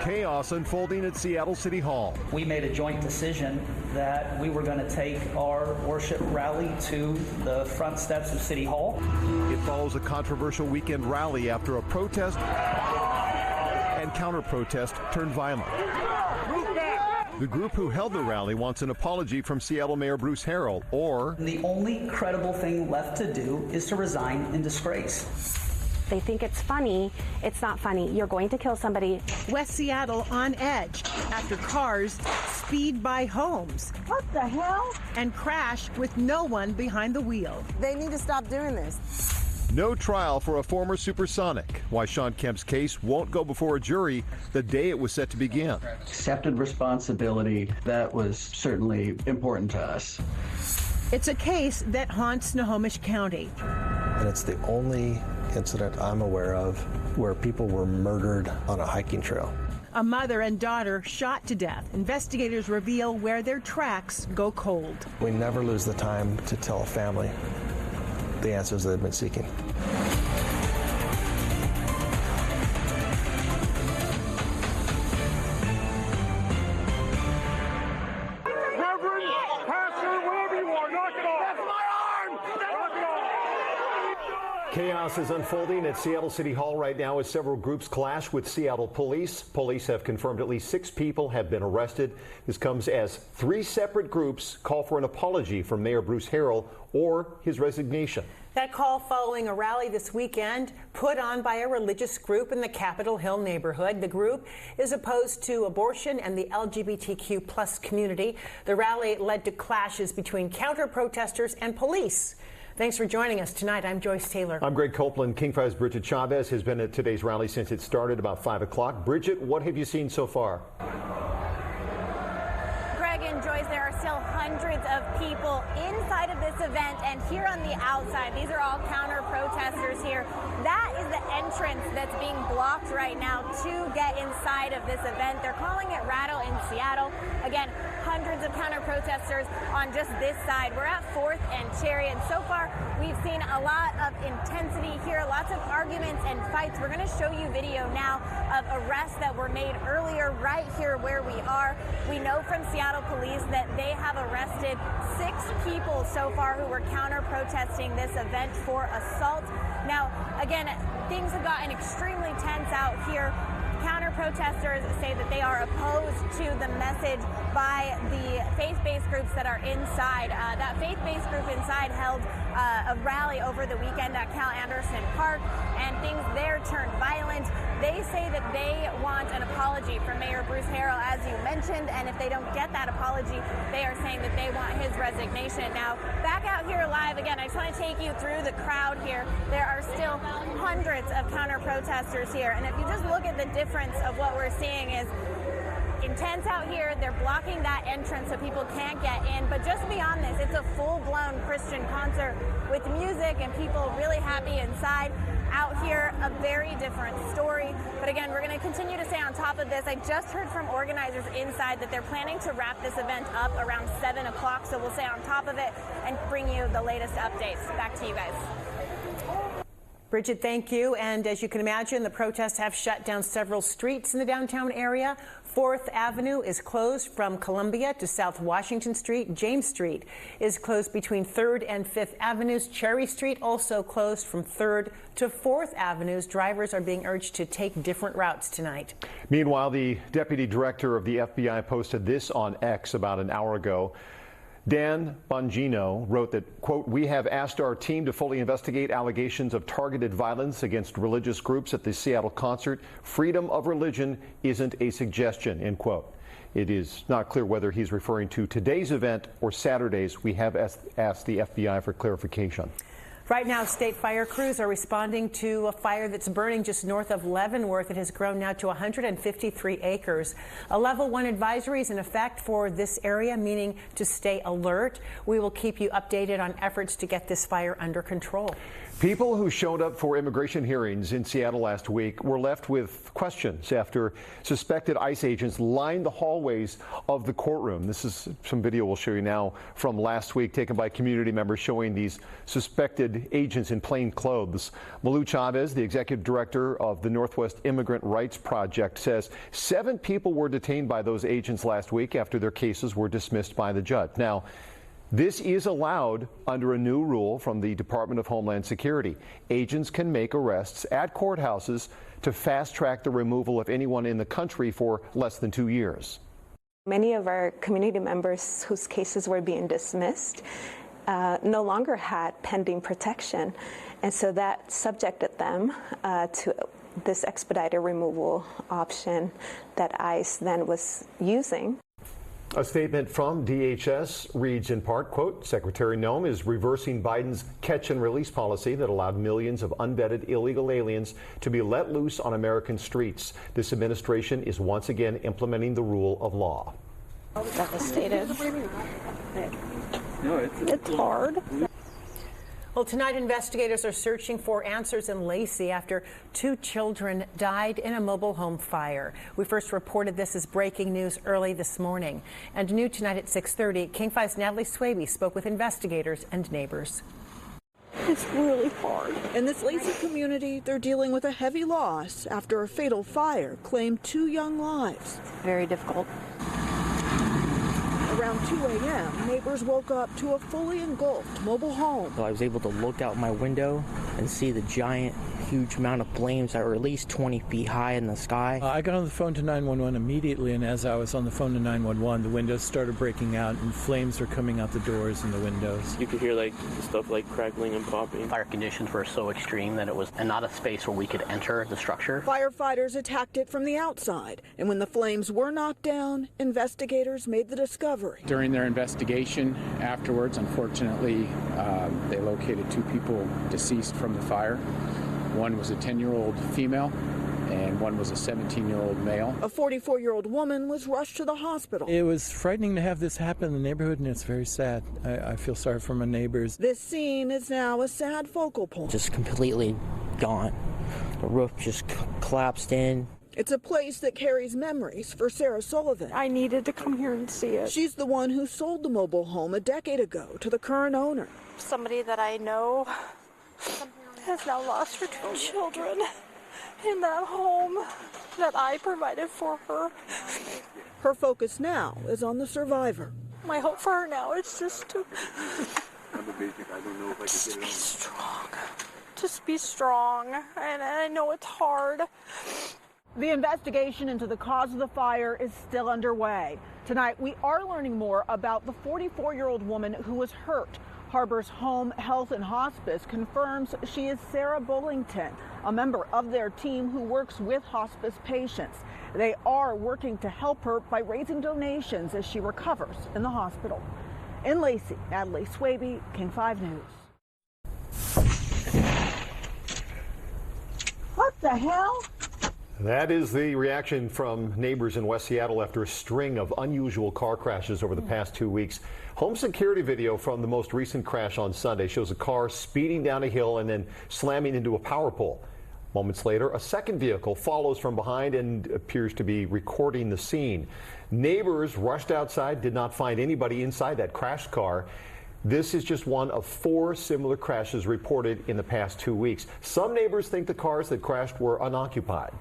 Chaos unfolding at Seattle City Hall. We made a joint decision that we were going to take our worship rally to the front steps of City Hall. It follows a controversial weekend rally after a protest and counter-protest turned violent. The group who held the rally wants an apology from Seattle Mayor Bruce Harrell, or the only credible thing left to do is to resign in disgrace. They think it's funny. It's not funny. You're going to kill somebody. West Seattle on edge after cars speed by homes. What the hell? And crash with no one behind the wheel. They need to stop doing this. No trial for a former supersonic. Why Sean Kemp's case won't go before a jury the day it was set to begin. Accepted responsibility. That was certainly important to us. It's a case that haunts Snohomish County. And it's the only incident I'm aware of where people were murdered on a hiking trail. A mother and daughter shot to death. Investigators reveal where their tracks go cold. We never lose the time to tell a family the answers they've been seeking. Chaos is unfolding at Seattle City Hall right now as several groups clash with Seattle police. Police have confirmed at least 6 people have been arrested. This comes as 3 separate groups call for an apology from Mayor Bruce Harrell or his resignation. That call following a rally this weekend put on by a religious group in the Capitol Hill neighborhood. The group is opposed to abortion and the LGBTQ plus community. The rally led to clashes between counter-protesters and police. Thanks for joining us tonight. I'm Joyce Taylor. I'm Greg Copeland. King 5's Bridget Chavez has been at today's rally since it started about 5 o'clock. Bridget, what have you seen so far? Greg and Joyce, there are still hundreds of people inside of this event and here on the outside. These are all counter-protesters here. That is the entrance that's being blocked right now to get inside of this event. They're calling it Rattle in Seattle. Again, hundreds of counter-protesters on just this side. We're at 4th and Cherry, and so far we've seen a lot of intensity here, lots of arguments and fights. We're going to show you video now of arrests that were made earlier right here where we are. We know from Seattle police that they have arrested 6 people so far who were counter-protesting this event for assault. Now, again, things have gotten extremely tense out here. Counter-protesters say that they are opposed to the message by the faith-based groups that are inside. That faith-based group inside held a rally over the weekend at Cal Anderson Park, and things there turned violent. They say that they want an apology from Mayor Bruce Harrell, as you mentioned, and if they don't get that apology, they are saying that they want his resignation. Now, back out here live, again, I just want to take you through the crowd here. There are still hundreds of counter-protesters here, and if you just look at the difference of what we're seeing is intense out here. They're blocking that entrance so people can't get in. But just beyond this, it's a full-blown Christian concert with music and people really happy inside. Out here, a very different story. But again, we're going to continue to stay on top of this. I just heard from organizers inside that they're planning to wrap this event up around 7 o'clock. So we'll stay on top of it and bring you the latest updates. Back to you guys. Bridget, thank you. And as you can imagine, the protests have shut down several streets in the downtown area. 4th Avenue is closed from Columbia to South Washington Street. James Street is closed between 3rd and 5th Avenues. Cherry Street also closed from 3rd to 4th Avenues. Drivers are being urged to take different routes tonight. Meanwhile, the deputy director of the FBI posted this on X about an hour ago. Dan Bongino wrote that, quote, "We have asked our team to fully investigate allegations of targeted violence against religious groups at the Seattle concert. Freedom of religion isn't a suggestion," end quote. It is not clear whether he's referring to today's event or Saturday's. We have asked the FBI for clarification. Right now, state fire crews are responding to a fire that's burning just north of Leavenworth. It has grown now to 153 acres. A level 1 advisory is in effect for this area, meaning to stay alert. We will keep you updated on efforts to get this fire under control. People who showed up for immigration hearings in Seattle last week were left with questions after suspected ICE agents lined the hallways of the courtroom. This is some video we'll show you now from last week taken by community members showing these suspected armed agents in plain clothes. Malou Chavez, the executive director of the Northwest Immigrant Rights Project, says 7 people were detained by those agents last week after their cases were dismissed by the judge. Now, this is allowed under a new rule from the Department of Homeland Security. Agents can make arrests at courthouses to fast-track the removal of anyone in the country for less than 2 years. Many of our community members whose cases were being dismissed no longer had pending protection, and so that subjected them to this expedited removal option that ICE then was using. A statement from DHS reads in part, quote, Secretary Noem is reversing Biden's catch and release policy that allowed millions of unvetted illegal aliens to be let loose on American streets. This administration is once again implementing the rule of law. Devastated. It's hard. Well, tonight investigators are searching for answers in Lacey after 2 children died in a mobile home fire. We first reported this as breaking news early this morning. And new tonight at 6:30, King 5's Natalie Swaby spoke with investigators and neighbors. It's really hard. In this Lacey community, they're dealing with a heavy loss after a fatal fire claimed 2 young lives. Very difficult. Around 2 a.m., neighbors woke up to a fully engulfed mobile home. So I was able to look out my window and see the giant, huge amount of flames that were at least 20 feet high in the sky. I got on the phone to 911 immediately, and as I was on the phone to 911, the windows started breaking out and flames were coming out the doors and the windows. You could hear like stuff like crackling and popping. Fire conditions were so extreme that it was not a space where we could enter the structure. Firefighters attacked it from the outside, and when the flames were knocked down, investigators made the discovery. During their investigation afterwards, unfortunately, they located 2 people deceased from the fire. One was a 10-year-old female, and one was a 17-year-old male. A 44-year-old woman was rushed to the hospital. It was frightening to have this happen in the neighborhood, and it's very sad. I feel sorry for my neighbors. This scene is now a sad focal point. Just completely gone. The roof just collapsed in. It's a place that carries memories for Sarah Sullivan. I needed to come here and see it. She's the one who sold the mobile home a decade ago to the current owner. Somebody that I know has now lost her 2 children in that home that I provided for her. Her focus now is on the survivor. My hope for her now is just to be strong. Just be strong. And I know it's hard. The investigation into the cause of the fire is still underway. Tonight, we are learning more about the 44-year-old woman who was hurt. Harbor's Home Health and Hospice confirms she is Sarah Bullington, a member of their team who works with hospice patients. They are working to help her by raising donations as she recovers in the hospital. In Lacey, Natalie Swaby, King 5 News. What the hell? That is the reaction from neighbors in West Seattle after a string of unusual car crashes over the past 2 weeks. Home security video from the most recent crash on Sunday shows a car speeding down a hill and then slamming into a power pole. Moments later, a second vehicle follows from behind and appears to be recording the scene. Neighbors rushed outside, did not find anybody inside that crashed car. This is just one of 4 similar crashes reported in the past 2 weeks. Some neighbors think the cars that crashed were unoccupied.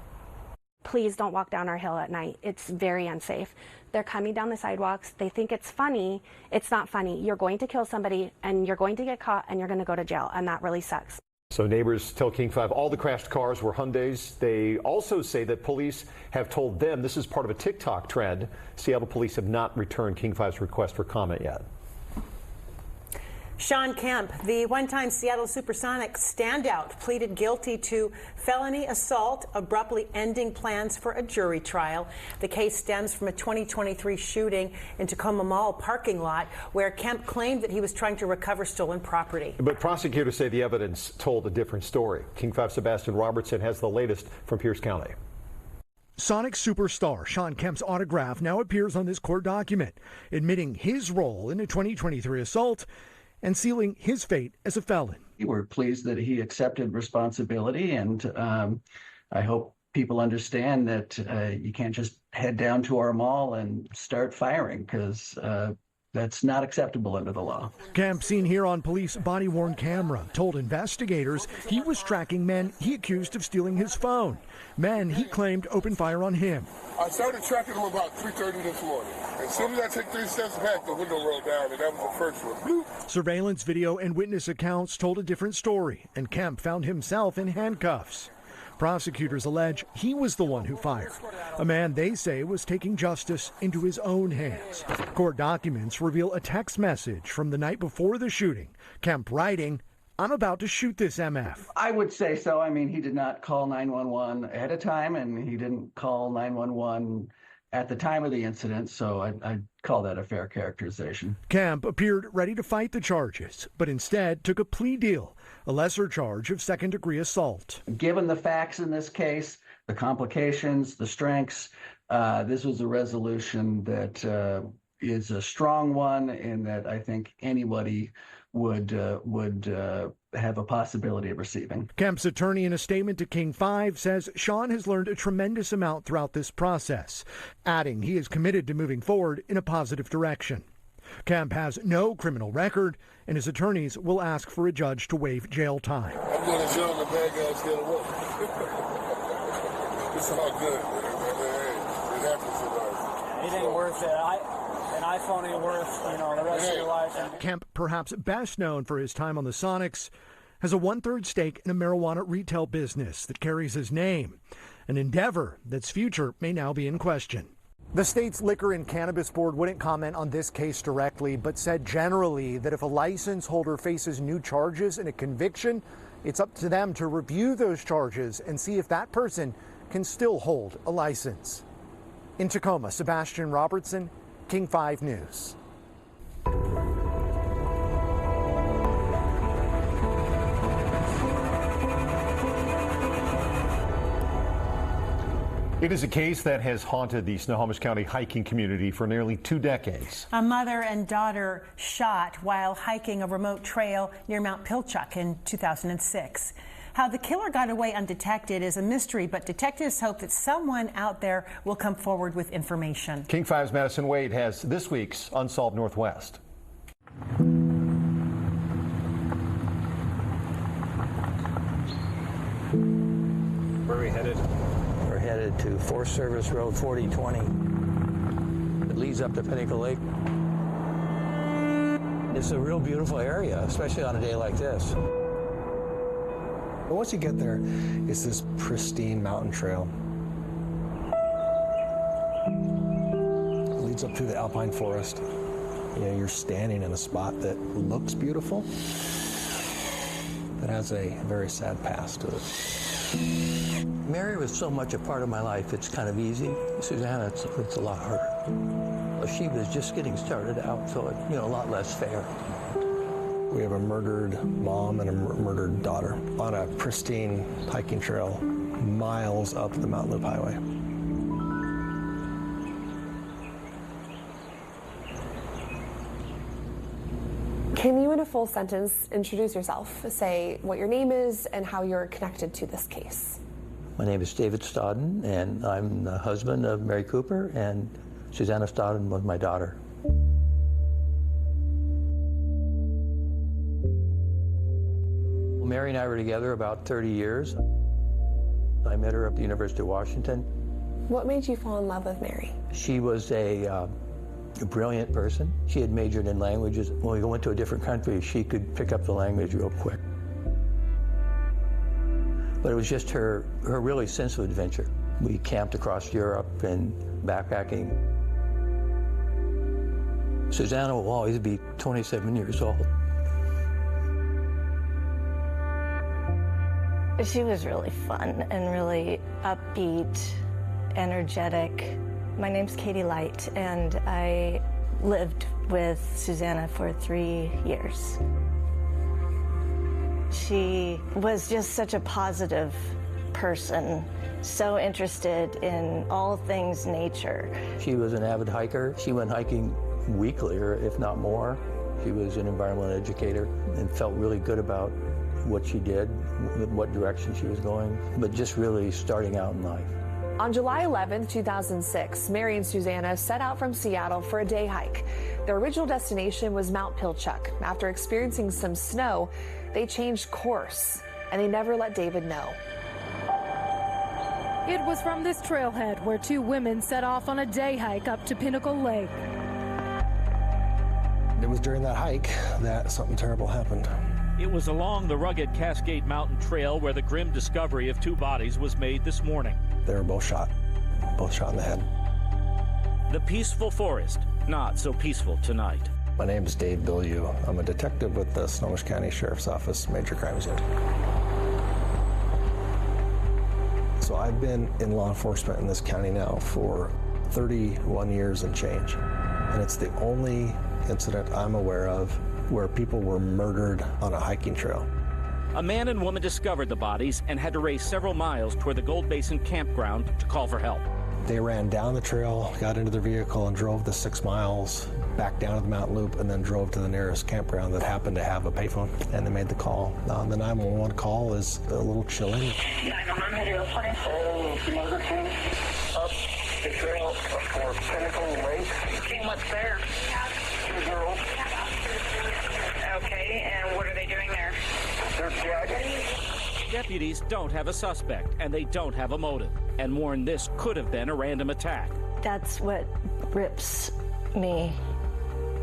Please don't walk down our hill at night. It's very unsafe. They're coming down the sidewalks. They think it's funny. It's not funny. You're going to kill somebody and you're going to get caught and you're going to go to jail, and that really sucks. So neighbors tell King 5 all the crashed cars were Hyundais. They also say that police have told them this is part of a TikTok trend. Seattle police have not returned King 5's request for comment yet. Sean Kemp, the one-time Seattle Supersonics standout, pleaded guilty to felony assault, abruptly ending plans for a jury trial. The case stems from a 2023 shooting in Tacoma Mall parking lot where Kemp claimed that he was trying to recover stolen property. But prosecutors say the evidence told a different story. King 5 Sebastian Robertson has the latest from Pierce County. Sonic superstar Sean Kemp's autograph now appears on this court document, admitting his role in a 2023 assault and sealing his fate as a felon. We're pleased that he accepted responsibility, and I hope people understand that you can't just head down to our mall and start firing, because That's not acceptable under the law. Kemp, seen here on police body-worn camera, told investigators he was tracking men he accused of stealing his phone. Men he claimed opened fire on him. I started tracking them about 3:30 this morning. As soon as I took 3 steps back, the window rolled down, and that was the first one. Bloop. Surveillance video and witness accounts told a different story, and Kemp found himself in handcuffs. Prosecutors allege he was the one who fired, a man they say was taking justice into his own hands. Court documents reveal a text message from the night before the shooting, Kemp writing, "I'm about to shoot this MF." I would say so. I mean, he did not call 911 ahead of time, and he didn't call 911 at the time of the incident, so I'd call that a fair characterization. Kemp appeared ready to fight the charges, but instead took a plea deal, a lesser charge of second-degree assault. Given the facts in this case, the complications, the strengths, this was a resolution that is a strong one, and that I think anybody would have a possibility of receiving. Kemp's attorney, in a statement to King 5, says Sean has learned a tremendous amount throughout this process, adding he is committed to moving forward in a positive direction. Kemp has no criminal record, and his attorneys will ask for a judge to waive jail time. I'm going to jail and the bad guys get away. It's all good, man. It happens in life. It ain't worth it. An iPhone ain't worth, the rest of your life. Kemp, perhaps best known for his time on the Sonics, has a 1/3 stake in a marijuana retail business that carries his name, an endeavor that's future may now be in question. The state's Liquor and Cannabis Board wouldn't comment on this case directly, but said generally that if a license holder faces new charges and a conviction, it's up to them to review those charges and see if that person can still hold a license. In Tacoma, Sebastian Robertson, King 5 News. It is a case that has haunted the Snohomish County hiking community for nearly 2 decades. A mother and daughter shot while hiking a remote trail near Mount Pilchuck in 2006. How the killer got away undetected is a mystery, but detectives hope that someone out there will come forward with information. King 5's Madison Wade has this week's Unsolved Northwest. Where are we headed? We're headed to Forest Service Road 4020. It leads up to Pinnacle Lake. It's a real beautiful area, especially on a day like this. But once you get there, it's this pristine mountain trail. It leads up through the alpine forest. You're standing in a spot that looks beautiful, but has a very sad past to it. Mary was so much a part of my life, it's kind of easy. Susanna, it's a lot harder. She was just getting started out, so it's, a lot less fair. We have a murdered mom and a murdered daughter on a pristine hiking trail miles up the Mountain Loop Highway. Can you, in a full sentence, introduce yourself? Say what your name is and how you're connected to this case. My name is David Stodden, and I'm the husband of Mary Cooper, and Susanna Stodden was my daughter. Mary and I were together about 30 years. I met her at the University of Washington. What made you fall in love with Mary? She was a brilliant person. She had majored in languages. When we went to a different country, she could pick up the language real quick. But it was just her really sense of adventure. We camped across Europe and backpacking. Susanna will always be 27 years old. She was really fun and really upbeat, energetic. My name's Katie Light, and I lived with Susanna for 3 years. She was just such a positive person, so interested in all things nature. She was an avid hiker. She went hiking weekly, or if not more. She was an environmental educator and felt really good about what she did, what direction she was going, but just really starting out in life. On July 11, 2006, Mary and Susanna set out from Seattle for a day hike. Their original destination was Mount Pilchuck. After experiencing some snow, they changed course, and they never let David know. It was from this trailhead where two women set off on a day hike up to Pinnacle Lake. It was during that hike that something terrible happened. It was along the rugged Cascade Mountain Trail where the grim discovery of two bodies was made this morning. They were both shot in the head. The peaceful forest, not so peaceful tonight. My name is Dave Bilyeu. I'm a detective with the Snohomish County Sheriff's Office Major Crimes Unit. So I've been in law enforcement in this county now for 31 years and change. And it's the only incident I'm aware of where people were murdered on a hiking trail. A man and woman discovered the bodies and had to race several miles toward the Gold Basin campground to call for help. They ran down the trail, got into their vehicle, and drove the 6 miles back down to the mountain loop, and then drove to the nearest campground that happened to have a payphone, and they made the call. The 911 call is a little chilling. 911 radio plane, negative up the trail for Pinnacle Lake. Team, what's there? 2 girls. Okay, and what are they doing there? They're dead. Deputies don't have a suspect, and they don't have a motive, and warn this could have been a random attack. That's what rips me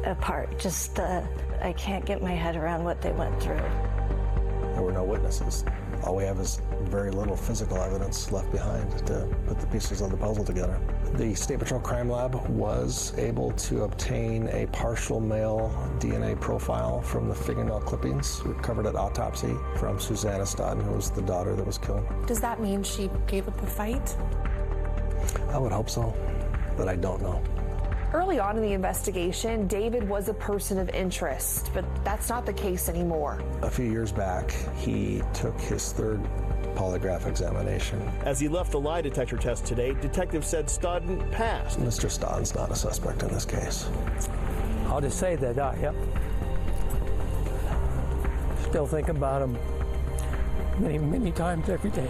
apart. Just, I can't get my head around what they went through. There were no witnesses. All we have is very little physical evidence left behind to put the pieces of the puzzle together. The State Patrol Crime Lab was able to obtain a partial male DNA profile from the fingernail clippings recovered at autopsy from Susanna Stodden, who was the daughter that was killed. Does that mean she gave up a fight? I would hope so, but I don't know. Early on in the investigation, David was a person of interest, but that's not the case anymore. A few years back, he took his 3rd polygraph examination. As he left the lie detector test today, detectives said Stodden passed. Mr. Stodden's not a suspect in this case. I'll just say that, yep. Still think about him many, many times every day.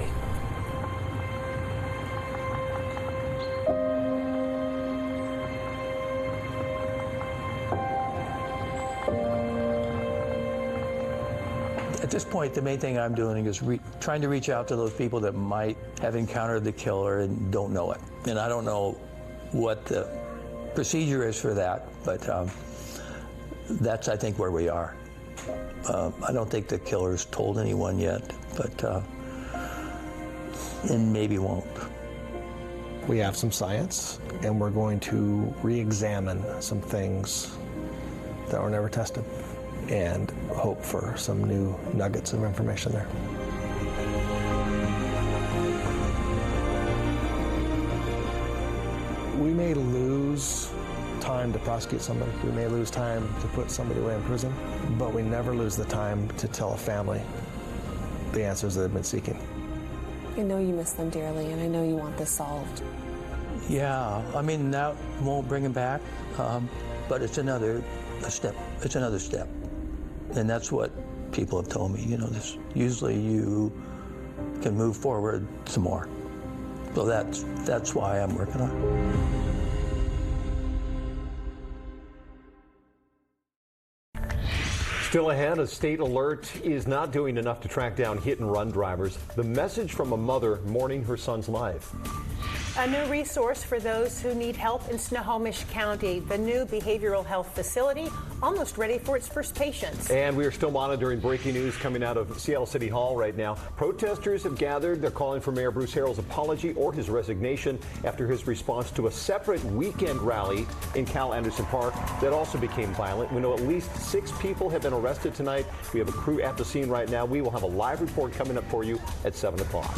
At this point, the main thing I'm doing is trying to reach out to those people that might have encountered the killer and don't know it. And I don't know what the procedure is for that, but that's, I think, where we are. I don't think the killer's told anyone yet, but and maybe won't. We have some science, and we're going to re-examine some things that were never tested, and hope for some new nuggets of information there. We may lose time to prosecute somebody. We may lose time to put somebody away in prison, but we never lose the time to tell a family the answers that they've been seeking. I know you miss them dearly, and I know you want this solved. Yeah, I mean, that won't bring him back, but it's another step. It's another step. And that's what people have told me, you know, usually you can move forward some more. So that's why I'm working on it. Still ahead, a state alert is not doing enough to track down hit-and-run drivers. The message from a mother mourning her son's life. A new resource for those who need help in Snohomish County. The new behavioral health facility almost ready for its first patients. And we are still monitoring breaking news coming out of Seattle City Hall right now. Protesters have gathered. They're calling for Mayor Bruce Harrell's apology or his resignation after his response to a separate weekend rally in Cal Anderson Park that also became violent. We know at least 6 people have been arrested tonight. We have a crew at the scene right now. We will have a live report coming up for you at 7 o'clock.